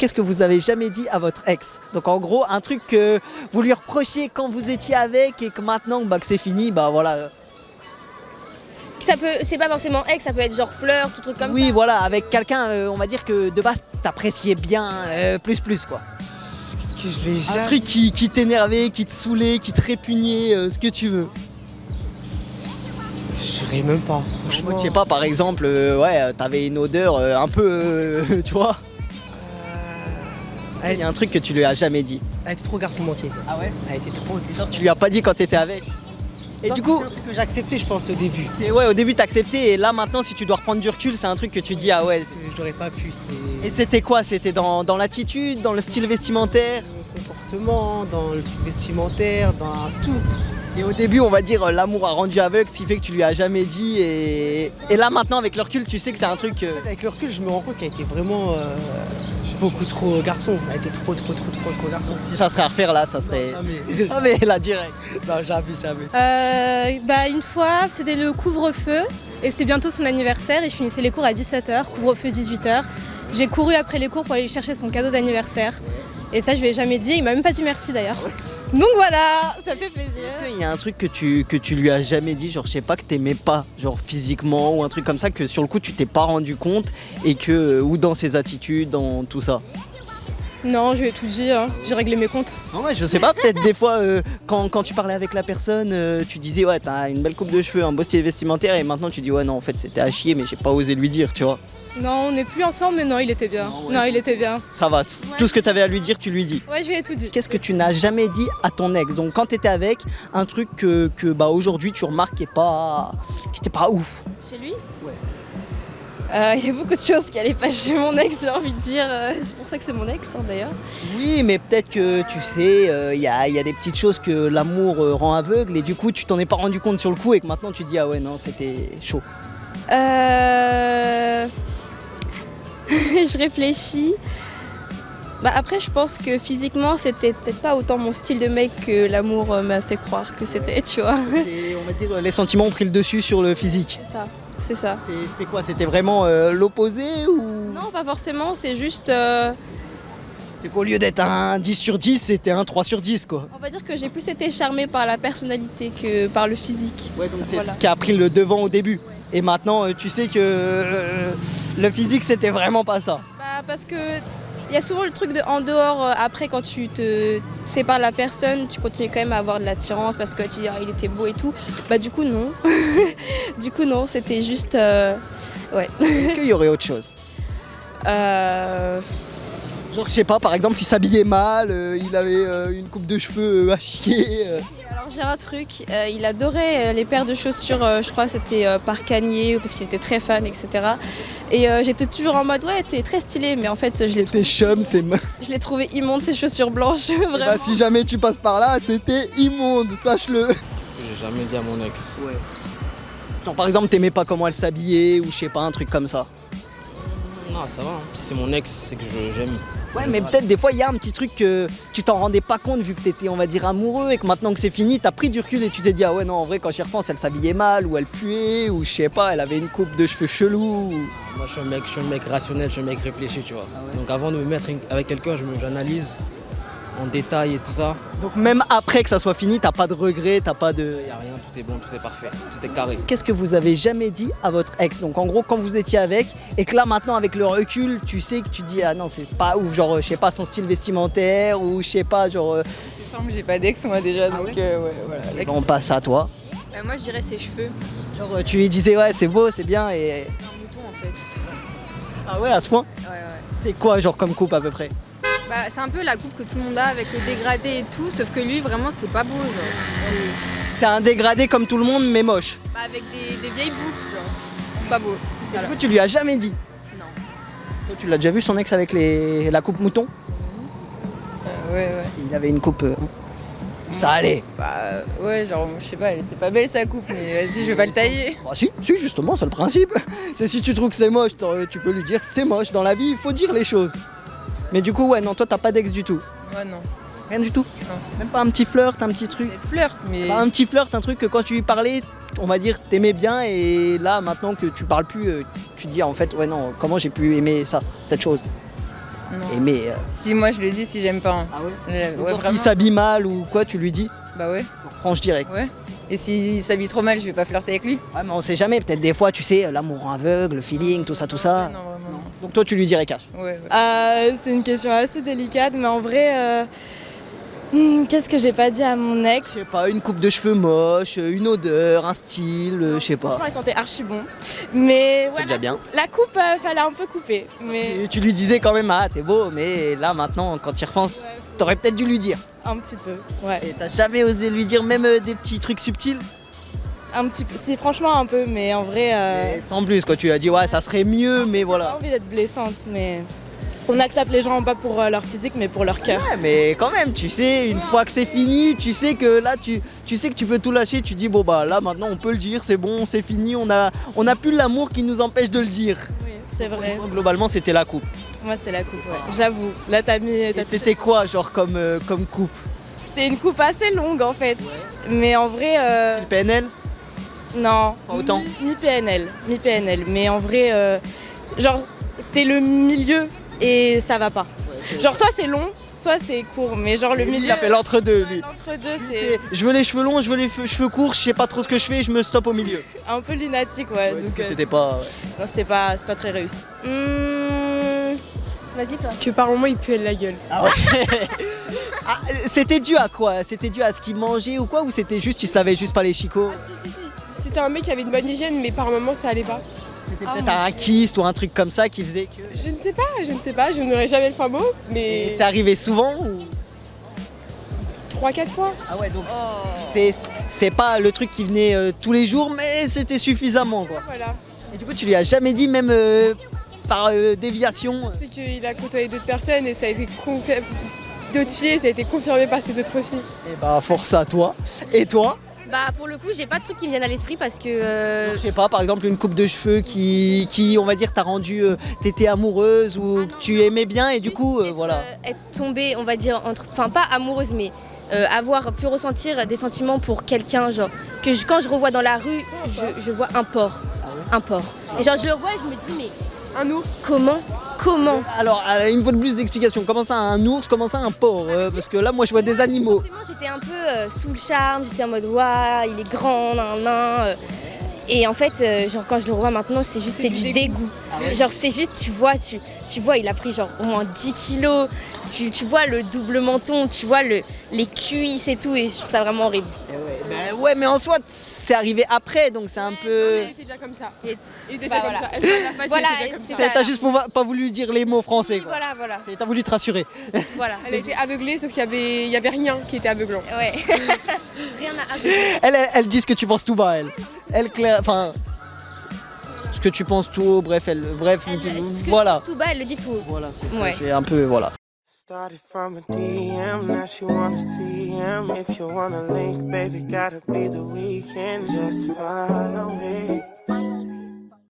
qu'est-ce que vous avez jamais dit à votre ex? Donc en gros, un truc que vous lui reprochiez quand vous étiez avec et que maintenant bah, que c'est fini, bah voilà. C'est pas forcément ex, ça peut être genre fleur, tout truc comme ça. Oui, voilà, avec quelqu'un, on va dire que de base t'appréciais bien, plus quoi. Que je l'ai Un jamais... truc qui t'énervait, qui te saoulait, qui te répugnait, ce que tu veux. Je dirais même pas, Moi, franchement. je sais pas, par exemple, t'avais une odeur un peu, tu vois. Il y a un truc que tu lui as jamais dit. Elle était trop garçon manqué. Ah ouais? Elle était trop... Genre, tu lui as pas dit quand t'étais avec. Et Non, du ça, coup, c'est un truc que j'ai accepté, je pense, au début. ouais, au début t'as accepté et là maintenant si tu dois reprendre du recul, c'est un truc que tu dis ah ouais. J'aurais pas pu, c'est... Et c'était quoi? C'était dans l'attitude, dans le style vestimentaire? le comportement, dans le truc vestimentaire, dans tout. Et au début on va dire l'amour a rendu aveugle, ce qui fait que tu lui as jamais dit et là maintenant avec le recul tu sais que c'est un truc... En fait, avec le recul, je me rends compte qu'elle était vraiment beaucoup trop garçon. Elle était trop garçon. Si ça serait à refaire là, ça serait... Jamais. Jamais là direct. Non, jamais. Une fois, c'était le couvre-feu et c'était bientôt son anniversaire et je finissais les cours à 17h, couvre-feu 18h. J'ai couru après les cours pour aller lui chercher son cadeau d'anniversaire et ça je lui ai jamais dit, il m'a même pas dit merci d'ailleurs. Donc voilà, ça fait plaisir. Est-ce qu'il y a un truc que tu lui as jamais dit, genre je sais pas que t'aimais pas, genre physiquement ou un truc comme ça que sur le coup tu t'es pas rendu compte et que, ou dans ses attitudes, dans tout ça? Non, je lui ai tout dit, hein. J'ai réglé mes comptes. Non, ouais, je sais pas, peut-être des fois quand tu parlais avec la personne, tu disais ouais t'as une belle coupe de cheveux, un beau style vestimentaire et maintenant tu dis ouais non en fait c'était à chier mais j'ai pas osé lui dire, tu vois. Non, on n'est plus ensemble, mais non, il était bien. Non, ouais. Non, il était bien. Ça va, tout ce que t'avais à lui dire tu lui dis. Ouais, je lui ai tout dit. Qu'est-ce que tu n'as jamais dit à ton ex? Donc quand t'étais avec, un truc que bah aujourd'hui tu remarques qui était pas ouf. Chez lui? Ouais. Il y a beaucoup de choses qui allaient pas chez mon ex, j'ai envie de dire. C'est pour ça que c'est mon ex, hein, d'ailleurs. Oui, mais peut-être que tu sais, il y a des petites choses que l'amour rend aveugle et du coup tu t'en es pas rendu compte sur le coup et que maintenant tu te dis ah ouais non c'était chaud. Je réfléchis. Bah après, je pense que physiquement, c'était peut-être pas autant mon style de mec que l'amour m'a fait croire que c'était, tu vois. On va dire les sentiments ont pris le dessus sur le physique. C'est ça, c'est ça. C'est quoi? C'était vraiment l'opposé ou? Non, pas forcément, c'est juste... C'est qu'au lieu d'être un 10 sur 10, c'était un 3 sur 10 quoi. On va dire que j'ai plus été charmée par la personnalité que par le physique. Ouais, donc c'est Voilà. ce qui a pris le devant au début. Et maintenant tu sais que le physique c'était vraiment pas ça. Bah parce que il y a souvent le truc de en dehors, après quand tu te sépares de la personne, tu continues quand même à avoir de l'attirance parce que tu dis ah, il était beau et tout. Bah du coup non. Du coup non, c'était juste... ouais. Est-ce qu'il y aurait autre chose? Genre je sais pas, par exemple il s'habillait mal, il avait une coupe de cheveux à chier. Alors j'ai un truc, il adorait les paires de chaussures, je crois que c'était par Kanye parce qu'il était très fan, etc. Et j'étais toujours en mode ouais t'es très stylé, mais en fait T'es chum, je l'ai trouvé immonde ces chaussures blanches, vraiment. Bah, si jamais tu passes par là, c'était immonde, sache-le. Qu'est-ce que j'ai jamais dit à mon ex? Ouais. Genre par exemple t'aimais pas comment elle s'habillait ou je sais pas, un truc comme ça. Non, ça va. Hein. Si c'est mon ex, c'est que j'aime. Ouais, mais peut-être des fois il y a un petit truc que tu t'en rendais pas compte vu que t'étais on va dire amoureux et que maintenant que c'est fini t'as pris du recul et tu t'es dit ah ouais non en vrai quand j'y repense elle s'habillait mal ou elle puait ou je sais pas elle avait une coupe de cheveux chelou. Moi, je suis un mec rationnel, je suis un mec réfléchi, tu vois. Donc avant de me mettre avec quelqu'un, j'analyse en détail et tout ça. Donc même après que ça soit fini t'as pas de regrets, t'as pas de... Il n'y a rien, tout est bon, tout est parfait, tout est carré. Qu'est-ce que vous avez jamais dit à votre ex? Donc en gros quand vous étiez avec et que là maintenant avec le recul tu sais que tu dis ah non c'est pas ouf, genre je sais pas son style vestimentaire ou je sais pas genre... Il semble que j'ai pas d'ex moi déjà donc ouais, voilà. On passe à toi. Moi je dirais ses cheveux. Genre tu lui disais ouais c'est beau c'est bien et... Un mouton en fait. Ah ouais à ce point? Ouais. C'est quoi genre comme coupe à peu près? Bah c'est un peu la coupe que tout le monde a avec le dégradé et tout, sauf que lui vraiment c'est pas beau genre. C'est un dégradé comme tout le monde mais moche. Bah, avec des vieilles boucles genre. C'est pas beau. Voilà. Du coup tu lui as jamais dit? Non. Toi, tu l'as déjà vu son ex avec la coupe mouton? Ouais. Il avait une coupe... Ça allait. Bah ouais genre je sais pas, elle était pas belle sa coupe mais vas-y je vais pas le tailler. Bah si justement c'est le principe. C'est si tu trouves que c'est moche, tu peux lui dire c'est moche. Dans la vie il faut dire les choses. Mais du coup ouais non toi t'as pas d'ex du tout. Ouais non. Rien du tout? Non. Même pas un petit flirt, un petit truc? Peut-être flirt mais... Bah, un petit flirt, un truc que quand tu lui parlais, on va dire t'aimais bien et là maintenant que tu parles plus, tu dis en fait ouais non comment j'ai pu aimer ça, cette chose? Non. Aimer. Si moi je le dis, si j'aime pas. Hein. Ah ouais. Ouais, Donc, quand vraiment. il s'habille mal ou quoi, tu lui dis? Bah ouais, Franche direct. ouais. Et s'il s'habille trop mal, je vais pas flirter avec lui. Ouais, mais on sait jamais. Peut-être des fois, tu sais, l'amour aveugle, le feeling, tout ça, tout ça. Non, vraiment non. Donc toi, tu lui dirais cash. Ouais, ouais. C'est une question assez délicate, mais en vrai, qu'est-ce que j'ai pas dit à mon Je ex? sais pas, une coupe de cheveux moche, une odeur, un style, je sais pas. Franchement, il sentait archi bon. Mais C'est déjà bien. la coupe, fallait un peu couper. Mais Et tu lui disais quand même, ah, t'es beau, mais là, maintenant, quand tu y repenses, t'aurais peut-être dû lui dire. un petit peu, ouais. Et t'as jamais osé lui dire même des petits trucs subtils? Un petit peu. Si, franchement, un peu, mais en vrai, Et sans plus, quoi. Tu as dit, ouais, ça serait mieux, mais j'ai pas voilà. envie d'être blessante, mais on accepte les gens pas pour leur physique, mais pour leur cœur. Ouais, mais quand même, tu sais, une fois que c'est fini, tu sais que là, tu sais que tu peux tout lâcher. Tu dis, bon, bah là, maintenant, on peut le dire, c'est bon, c'est fini, on a plus l'amour qui nous empêche de le dire. Oui, c'est vrai. Donc, globalement, c'était la coupe. Moi, c'était la coupe, ouais. J'avoue. Là, t'as mis. Et c'était quoi, genre, comme coupe? C'était une coupe assez longue, en fait. Mais en vrai. Style PNL? Non. Pas autant. Mi-PNL. Mi-PNL. Mais en vrai, genre, c'était le milieu et ça va pas. Genre, soit c'est long, soit c'est court. Mais genre, le Et lui, milieu. il a fait l'entre-deux, lui. L'entre-deux, c'est C'est, je veux les cheveux longs, je veux les cheveux courts, je sais pas trop ce que je fais, je me stoppe au milieu. un peu lunatique, ouais. Ouais, donc, c'était pas. non, c'est pas très réussi. Vas-y, toi. Que par moment il pue de la gueule. Ah ouais. Ah, c'était dû à quoi? C'était dû à ce qu'il mangeait ou quoi? Ou c'était juste, il se lavait juste pas les chicots? Si. C'était un mec qui avait une bonne hygiène, mais par moment ça allait pas. C'était peut-être un kyste ou un truc comme ça qui faisait que. Je ne sais pas, je n'aurais jamais le fin mot, Et mais c'est arrivé souvent ou... 3-4 fois. Ah ouais, donc c'est pas le truc qui venait tous les jours, mais c'était suffisamment quoi. Voilà. Et du coup, tu lui as jamais dit, même par déviation? C'est qu'il a côtoyé d'autres personnes et ça a été d'autres filles, ça a été confirmé par ces autres filles. Et bah, force à toi. Et toi? Bah pour le coup j'ai pas de trucs qui me viennent à l'esprit parce que Je sais pas, par exemple, une coupe de cheveux qui on va dire, t'a rendu, t'étais amoureuse ou que tu aimais bien et du coup, voilà. être tombée on va dire enfin pas amoureuse mais avoir pu ressentir des sentiments pour quelqu'un genre quand je revois dans la rue je vois un porc. Un porc. Et genre je le revois et je me dis mais Un ours. comment Alors, il me faut plus d'explications. Comment ça, un ours? Comment ça, un porc? Parce que là, moi, je vois des animaux. Forcément, j'étais un peu sous le charme, j'étais en mode waouh, il est grand, nan. Et en fait, genre quand je le revois maintenant, c'est juste c'est du dégoût. Genre c'est juste tu vois, il a pris genre au moins 10 kilos. Tu vois le double menton, tu vois les cuisses et tout, et je trouve ça vraiment horrible. Ouais, mais en soi, c'est arrivé après, donc c'est un peu. Elle était déjà comme ça. Et- Il était Bah, déjà comme voilà. ça. Elle était déjà facile, Voilà, elle était déjà comme c'est ça. ça. T'as juste pas voulu dire les mots français, quoi. Voilà. T'as voulu te rassurer. Voilà. Elle a été aveuglée, sauf qu'il y avait rien qui était aveuglant. Ouais. Rien à avouer. Elle dit ce que tu penses tout bas, elle. Elle, enfin. Ce que tu penses tout haut, bref, Ce que voilà. tout bas, elle le dit tout haut. Voilà, c'est ça. Ouais. J'ai un peu, voilà. Started from a DM, now she wanna see him. If you wanna link, baby, gotta be the weekend. Just follow me.